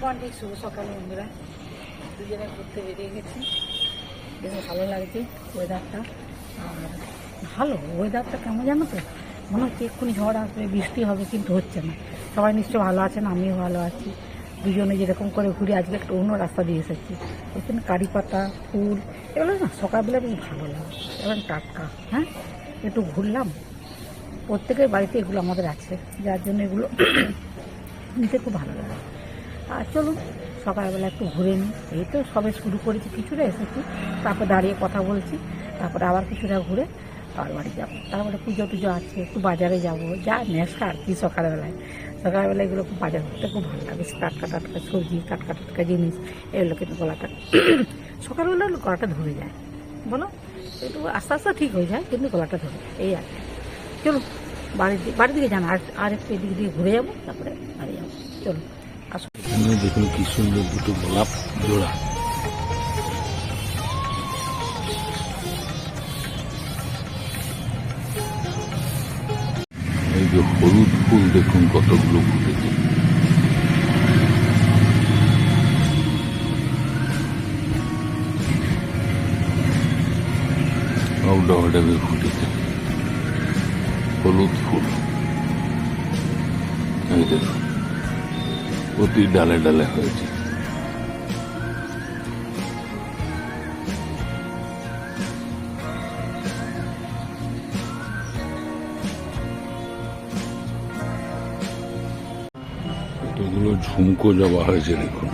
Morning, শুভ সকাল বন্ধুরা। দুজনে ঘুরতে বেরিয়ে গেছি, বেশ ভালো লাগছে ওয়েদারটা। আর ভালো ওয়েদারটা কেমন জানো তো, মনে হচ্ছে এক্ষুনি ঝড় আসবে, বৃষ্টি হবে, কিন্তু হচ্ছে না। সবাই নিশ্চয়ই ভালো আছেন, আমিও ভালো আছি। দুজনে যেরকম করে ঘুরে আজকে একটা অন্য রাস্তা দিয়ে এসেছি। এখানে কারি পাতা, ফুল, এগুলো না সকালবেলা বেশ ভালো লাগে, এবং টাটকা। হ্যাঁ, একটু ঘুরলাম। প্রত্যেকের বাড়িতে এগুলো আমাদের আছে, যার জন্য এগুলো নিতে খুব ভালো লাগে। আর চলুন সকালবেলা একটু ঘুরে নিই। এই তো সবে শুরু করেছি, কিছুটা এসেছি, তারপর দাঁড়িয়ে কথা বলছি, তারপরে আবার কিছুটা ঘুরে তার বাড়ি যাবো। তারপরে পুজো টুজো আছে, একটু বাজারে যাবো। যা নেশা আর কি, সকালবেলায় এগুলো খুব বাজার করতে খুব ভালো লাগে। টাটকা টাটকা সবজি, টাটকা টাটকা জিনিস, এগুলো কিন্তু গলাটা সকালবেলা গলাটা ধরে যায়, বলো একটু আস্তে আস্তে ঠিক হয়ে যায়, কিন্তু গলাটা ধরে এই আর কি। চলুন বাড়ির দিকে যান, আর একটু এদিক দিয়ে ঘুরে যাবো, তারপরে বাড়ি যাবো। চলুন আসুন। দেখুন কি সুন্দর দুটো গোলাপ জোড়া। এই যে হলুদ ফুল দেখুন কতগুলো ফুটেছে। ডাবে ফুটেছে হলুদ ফুল। এই দেখুন প্রতি ডালে ডালে হয়েছে। কতগুলো ঝুমকো জবা হয়েছে দেখুন,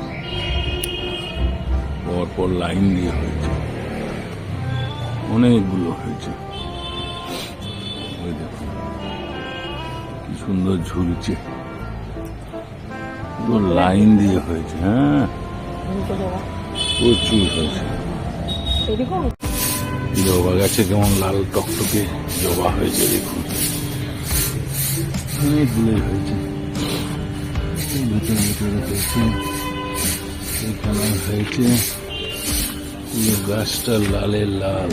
পরপর লাইন দিয়ে হয়েছে, অনেকগুলো হয়েছে। ওই দেখুন কি সুন্দর ঝুলছে, লাইন দিয়ে হয়েছে। হ্যাঁ, প্রচুর হয়েছে। জবা গাছে কেমন লাল টকটকে জবা হয়েছে দেখুন, অনেকগুলোই হয়েছে। ভিতরে ভিতরে হয়েছে, এখানে হয়েছে। পুরো গাছটা লালে লাল,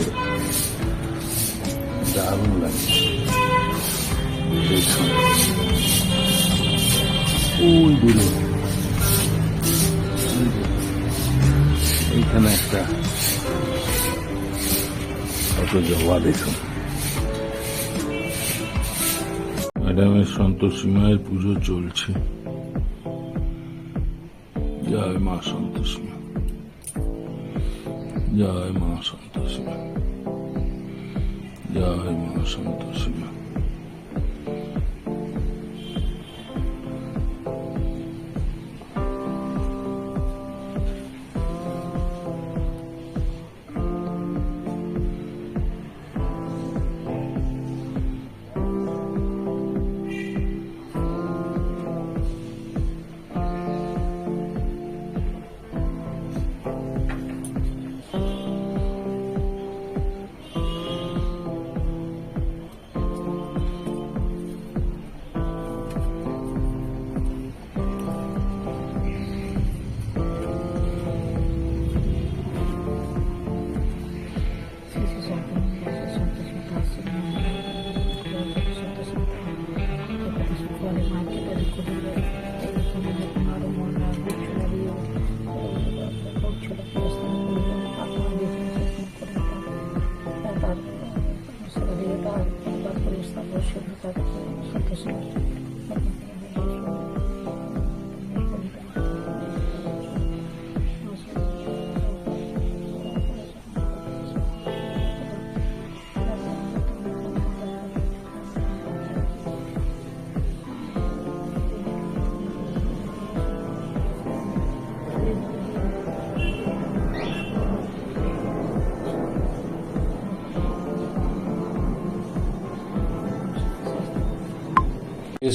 দারুণ লাগছে। ওই দূরে এইখানে একটা কত জবা দেখুন। ম্যাডামের সন্তোষী মায়ের পুজো চলছে। জয় মা সন্তোষী মা, জয় মা সন্তোষী মা, জয় মা সন্তোষী মা।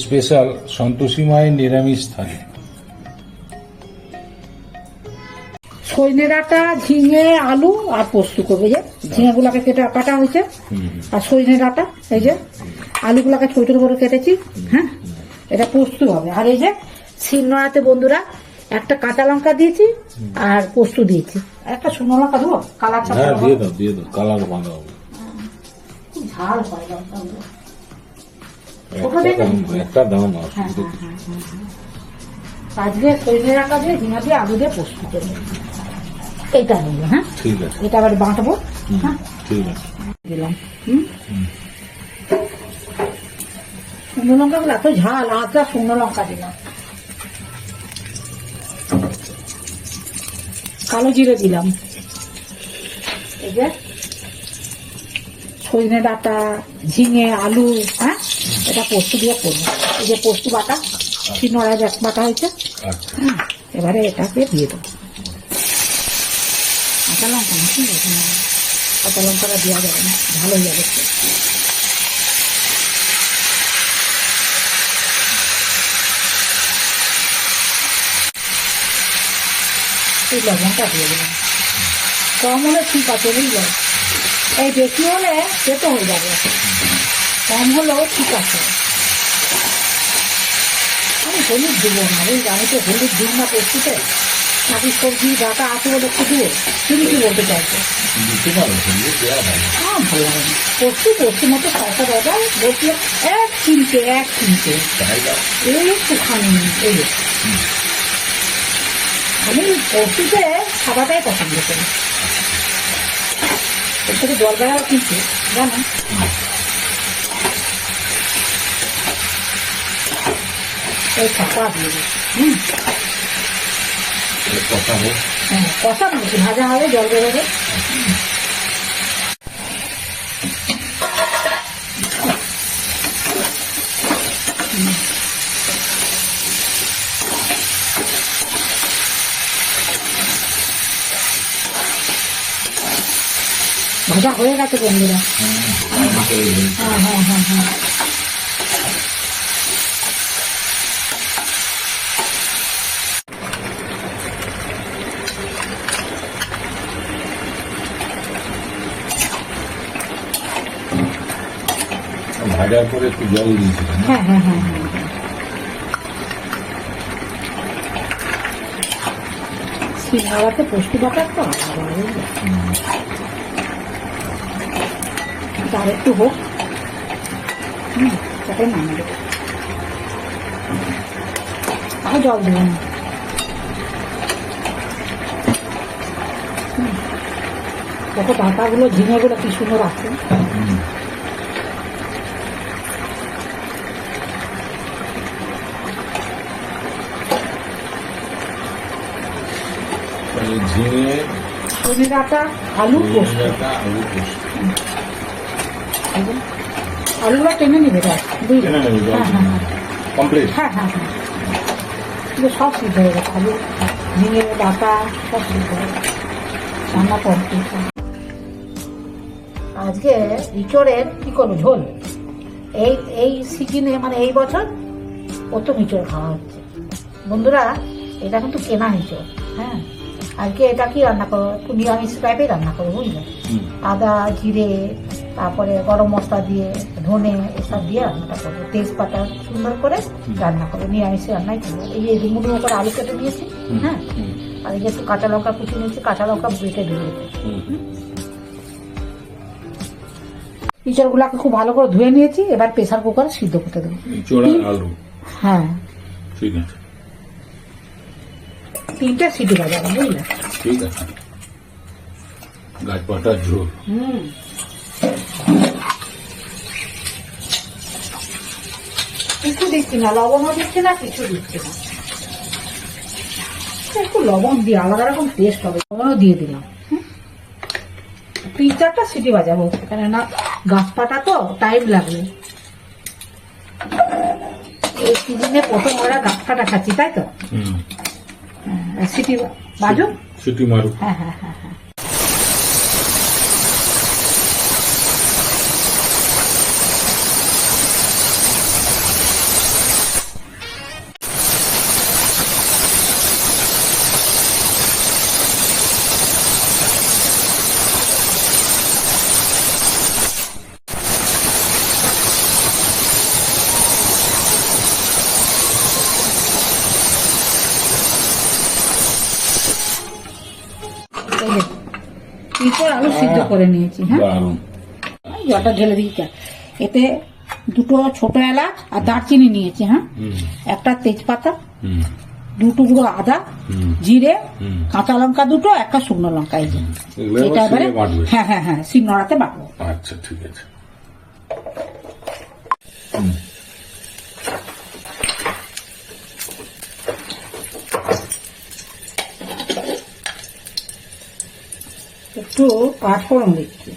স্পেশাল সন্তোষী মায়ের নিরামিষ থালি। সজনে ডাঁটা, ঝিঙে, আলু আর পোস্ত করবে। যে ঝিঙে গুলাকে কাটা হয়েছে, আর সজনে ডাঁটা, এই যে আলুগুলাকে ছোট ছোট করে কেটেছি। হ্যাঁ, এটা পোস্ত হবে। আর এই যে শিলনোড়াতে বন্ধুরা একটা কাঁচা লঙ্কা দিয়েছি আর পোস্ত দিয়েছি। একটা শুকনো লঙ্কা দেবো, কালার দিয়ে দাও, কালার ভালো হবে। ঝাল হয় লঙ্কাগুলো। একটা দাম। আজকে সজনে ডাঁটা দিয়ে ঝিঙা দিয়ে আলু দিয়ে পোস্ত করবো। এইটা নেবো, হ্যাঁ ঠিক আছে, এটা আবার বাঁটবো। হ্যাঁ ঠিক আছে। দিলাম। শুকনো লঙ্কাগুলো এত ঝাল, আজটা শুকনো লঙ্কা দিলাম, কালো জিরে দিলাম। এই যে সজনে ডাঁটা, ঝিঙে, আলু, হ্যাঁ এটা পোস্ত দিয়ে করবো। এই যে পোস্ত বাটা, শিলনোড়ায় বাটা হয়েছে। আচ্ছা, এবারে এটাকে দিয়ে দেবো। কাঁচা লঙ্কা না, ঠিক আছে, কাঁচা লঙ্কাটা দেওয়া যাবে না, ভালো হয়ে যাবে। এই লবণটা দিয়ে দিলাম, কম হলে ঠিক আছে, বুঝলো? এই বেশি হলে তেতো হয়ে যাবে, কম হলেও ঠিক আছে। আমি হলুদ দেবো না, বুঝলি? আমি তো হলুদ দিই না পোস্তুতে, নাকি সবজি ডাটা আছে বলে একটু দেবো। তুমি কি বলতে চাইছো? দিতে পারো, কিন্তু দেওয়া ভালো। আমার ভালো লাগে না পোস্তুর মতো শসা দাদা বলছি, এক চিনতে তাই দাও। এই একটুখানি। এই যে আমি পোস্তুতে খাবারটাই পছন্দ করি, এর থেকে জল বেড়াও কিন্তু, জানো? এই চাপা দিয়ে দিই। কথা হোক। হ্যাঁ, কষা বলছি, ভাজা হবে, জল বেরোবে। ভাজা হয়ে গেছে বন্ধুরা। হ্যাঁ হ্যাঁ হ্যাঁ হ্যাঁ, ভাজার পরে একটু জল দিয়েছিলাম। হ্যাঁ হ্যাঁ হ্যাঁ হ্যাঁ। শিলনোড়াতে পোস্ত বাটার তো আলাদা, বুঝলে? আর একটু হোক, তাতে নামিয়ে দেবো, আর জল দেবো না। দেখো ডাঁটাগুলো, ঝিঙেগুলো কি সুন্দর আছে। ঝিঙে, সজনে ডাঁটা, আলু, পোস্ত। আলু পোস্ত। আলুটা টেনে নিবে, বুঝলে? টেনে নেবে, জল হ্যাঁ হ্যাঁ হ্যাঁ কমপ্লিট। হ্যাঁ হ্যাঁ হ্যাঁ, কিন্তু সব সিদ্ধ হয়ে গেছে, আলু, ঝিঙে, ডাঁটা সব সিদ্ধ হয়ে গেছে, রান্না কমপ্লিট। আজকে ইঁচড়ের কি করবো ঝোল। এই সিজনে, মানে এই বছর প্রথম ইঁচড় খাওয়া হচ্ছে বন্ধুরা। এটা কিন্তু কেনা ইঁচড়। হ্যাঁ, আজকে এটা কি রান্না করবো, একটু নিরামিষ টাইপের রান্না করবো, বুঝলে? আদা, জিরে, তারপরে গরম মশলা দিয়ে, ধনে, এসব দিয়ে রান্নাটা করবো, তেজপাতা সুন্দর করে রান্না করবো, নিরামিষ রান্নাই করবো। এই যে ডুমো ডুমো করে আলু কেটে নিয়েছি, হ্যাঁ, আর এই যে একটু কাঁচা লঙ্কা কুচি নিয়েছি, কাঁচা লঙ্কা বেটে দিয়ে দিতে। ইঁচড়গুলোকে খুব ভালো করে ধুয়ে নিয়েছি, এবার প্রেসার কুকারে সিদ্ধ করতে দেবো। আলু, হ্যাঁ, ঠিক আছে, 3টে সিটি বাজাবো, বুঝলে? ঠিক আছে। গাছ পাতার ঝোল। কিছু দিচ্ছি না, লবণও দিচ্ছি না, কিছু দিচ্ছি না। একটু লবণ দিয়ে আলাদা রকম টেস্ট হবে, লবণও দিয়ে দিলাম। 3-4টা সিটি বাজাবো, কেননা গাছ পাতা তো টাইম লাগবে। এই সিজনে প্রথম ওরা গাছ পাতা খাচ্ছি, তাই তো? সিটি বাজো, সিটি মারু। হ্যাঁ হ্যাঁ হ্যাঁ হ্যাঁ। ইঁচড় আলু সিদ্ধ করে নিয়েছি, হ্যাঁ, দারুণ। জলটা ঢেলে দিয়েছি। এতে 2টো ছোট এলাচ আর দারচিনি নিয়েছি, হ্যাঁ, একটা তেজপাতা, দু টুকরো আদা, জিরে, হুম। কাঁচা লঙ্কা দুটো, একটা শুকনো লঙ্কা, এই যে এগুলো এবার এটা এবারে শিলে বাটবে? হ্যাঁ হ্যাঁ হ্যাঁ শিলনোড়াতে বাটবো। আচ্ছা ঠিক আছে। হুম। একটু পাঁচফোড়ন দিচ্ছি,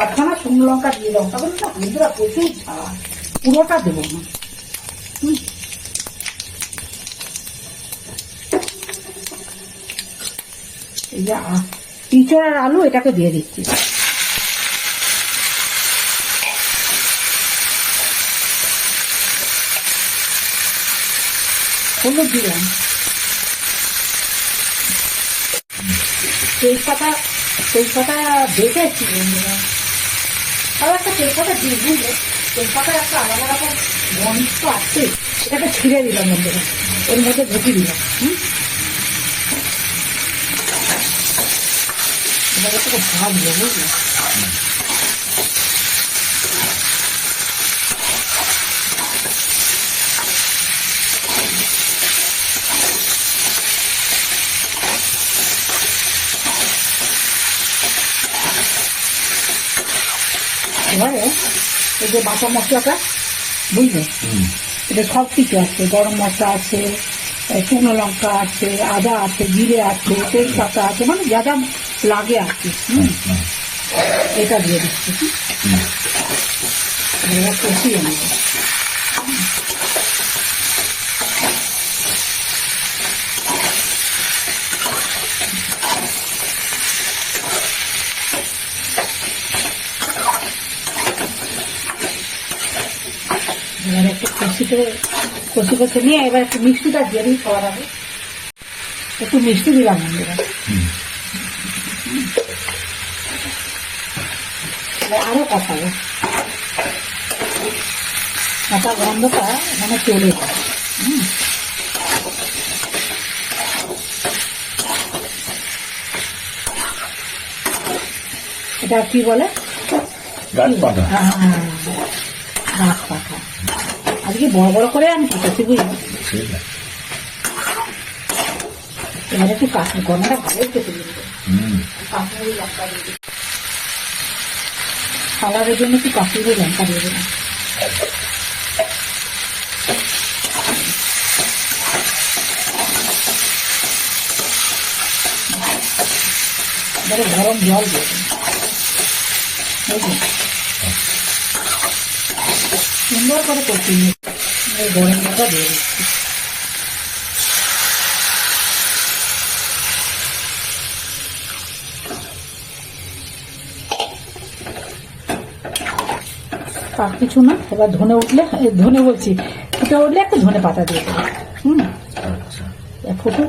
আধখানা শুকনো লঙ্কা দিয়ে লঙ্কা বলে না বন্ধুরা প্রচুর ঝাল, পুরোটা দেবো না। এই যে ইঁচড় আর আলু এটাকে দিয়ে দিচ্ছি। হলুদ দিলাম, তেজপাতা বেটেছি বন্ধুরা, আবার একটা তেজপাতা দিয়ে বুঝলে তেজপাতার একটা আলাদা রকম গন্ধ তো আছে, এটাকে ছিঁড়ে দিলাম বন্ধুরা, ওর মধ্যে ঢুকিয়ে দিলাম। এবার একটু ভাজবো বুঝলে। এবারে এই যে বাটা মশলাটা বুঝলে, এটা সব কিছু আছে, গরম মশলা আছে, শুকনো লঙ্কা আছে, আদা আছে, জিরে আছে, তেজপাতা আছে, মানে যা যা লাগে আছে। এটা দিয়ে দিচ্ছি, এবার কষিয়ে নেব। এবার একটু কষি নিয়ে এবার একটু মিষ্টিটা দিয়ে দিই খাওয়ার আগে, একটু মিষ্টি দিলাম বন্ধুরা। আরো কষাবো, কাঁচা গন্ধটা মানে চলে যায়। এটা কি বলে? গাছপাতা। গাছ পাতা। আজকে বড় বড় করে আমি কেটেছি বুঝলি। এবার একটু কাশ্মীর গরমটা ভালোই কেটে দিবি, কাশ্মীরি লঙ্কা দিয়ে দিবি, সালাদের জন্য একটু কাশ্মীরি লঙ্কা দিয়ে দিলাম। এবারে গরম জল দিয়ে দিন, সুন্দর করে কষিয়ে নিই। গরম জলটা দিয়ে দিচ্ছি। আর কিছু না, এবার ধনে বলছি ফুটে উঠলে একটু ধনে পাতা দিয়ে দেবো। ফুটু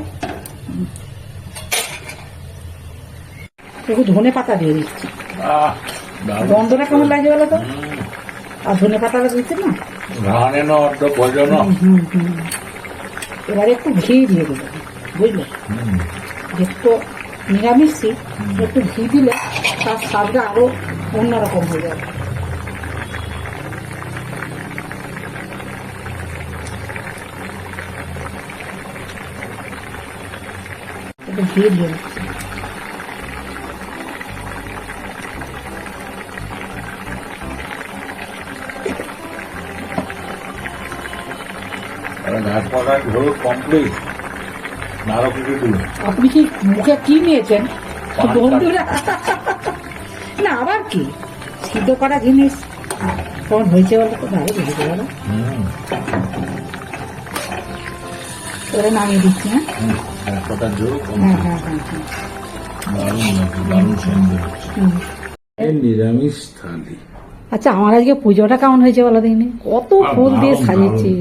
একটু ধনে পাতা দিয়ে দিচ্ছি। গন্ধটা কেমন লাগে বলো তো? আর ধনে পাতাটা দিচ্ছে না, এবারে একটু ঘি দিয়ে দেবো বুঝলে, যেহেতু নিরামিষই একটু ঘি দিলে তার স্বাদটা আরো অন্যরকম হয়ে যাবে। একটু ঘি দিয়ে দিচ্ছি। আপনি কি মুখে কি নিয়েছেন বন্ধুরা? না আবার কি সিদ্ধ করা জিনিস কেমন হয়েছে বলতো, খুব ভালো বুঝতে পারো। ওরা নামিয়ে দিচ্ছি। নিরামিষ থালি। আচ্ছা আমার আজকে পুজোটা কেমন হয়েছে বলো দিনে, কত ফুল দিয়ে সাজিয়েছি,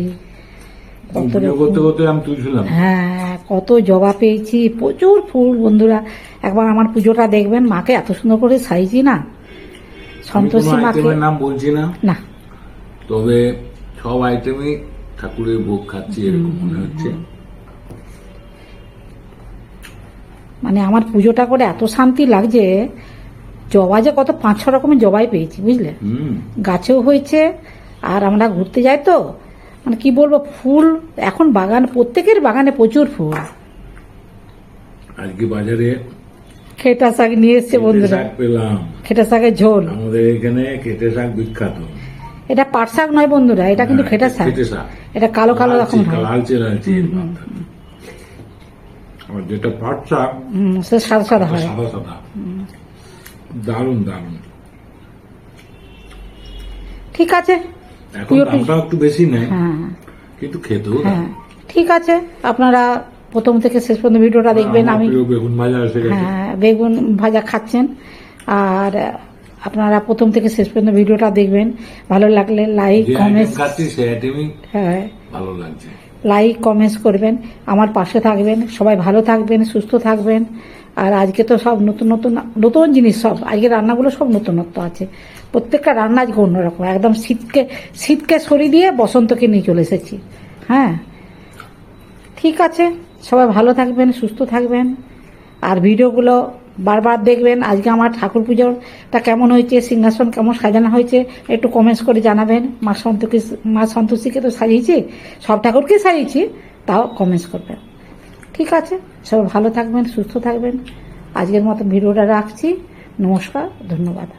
হ্যাঁ কত জবা পেয়েছি, প্রচুর ফুল বন্ধুরা। একবার আমার পুজোটা দেখবেন, মাকে এত সুন্দর করে সাজিয়েছি না, সন্তোষী মাকে। নাম বলছি না, না তবে সব আইটেমে ঠাকুরের ভোগ খাচ্ছি এরকম মনে হচ্ছে। মানে আমার পুজোটা করে এত শান্তি লাগছে, জবা যে কত 5-6 রকমের জবাই পেয়েছি বুঝলে, গাছেও হয়েছে। আর আমরা ঘুরতে যাই তো মানে কি বলবো, ফুল এখন বাগান, প্রত্যেকের বাগানে প্রচুর ফুল। আজকে বাজারে খেটা শাক নিয়ে এসছে কেটে বন্ধুরা, শাক পেলাম। খেটা শাকের ঝোল। আমাদের এখানে কেটে শাক বিখ্যাত। এটা পাট শাক নয় বন্ধুরা, এটা কিন্তু খেটা শাক। কেটে শাক এটা কালো কালো রকম হয়। লালচে লালচে এর ভাত। আর যেটা পাট শাক সে সাদা সাদা হয়। সাদা সাদা, দারুণ দারুণ। ঠিক আছে, এখন দামটা একটু বেশি নেয়, হ্যাঁ কিন্তু খেতেও হ্যাঁ ঠিক আছে। আপনারা প্রথম থেকে শেষ পর্যন্ত ভিডিওটা দেখবেন। আমি বেগুন ভাজা এসে গেছে। হ্যাঁ, বেগুন ভাজা খাচ্ছেন, আর আপনারা প্রথম থেকে শেষ পর্যন্ত ভিডিওটা দেখবেন। ভালো লাগলে লাইক যে কমেন্ট, আইটেম খাচ্ছি সেই আইটেমই হ্যাঁ ভালো লাগছে। লাইক কমেন্টস করবেন, আমার পাশে থাকবেন। সবাই ভালো থাকবেন, সুস্থ থাকবেন। আর আজকে তো সব নতুন নতুন নতুন জিনিস, সব আজকে রান্নাগুলো সব নতুনত্ব আছে। প্রত্যেকটা রান্না আজকে অন্যরকম, একদম শীতকে সরিয়ে দিয়ে বসন্তকে নিয়ে চলে এসেছি। হ্যাঁ ঠিক আছে, সবাই ভালো থাকবেন, সুস্থ থাকবেন, আর ভিডিওগুলো বারবার দেখবেন। আজকে আমার ঠাকুর পুজোটা কেমন হয়েছে, সিংহাসন কেমন সাজানো হয়েছে, একটু কমেন্টস করে জানাবেন। মা সন্তোষীকে তো সাজিয়েছি, সব ঠাকুরকে সাজিয়েছি, তাও কমেন্টস করবেন। ঠিক আছে, সবাই ভালো থাকবেন, সুস্থ থাকবেন। আজকের মতো ভিডিওটা রাখছি। নমস্কার, ধন্যবাদ।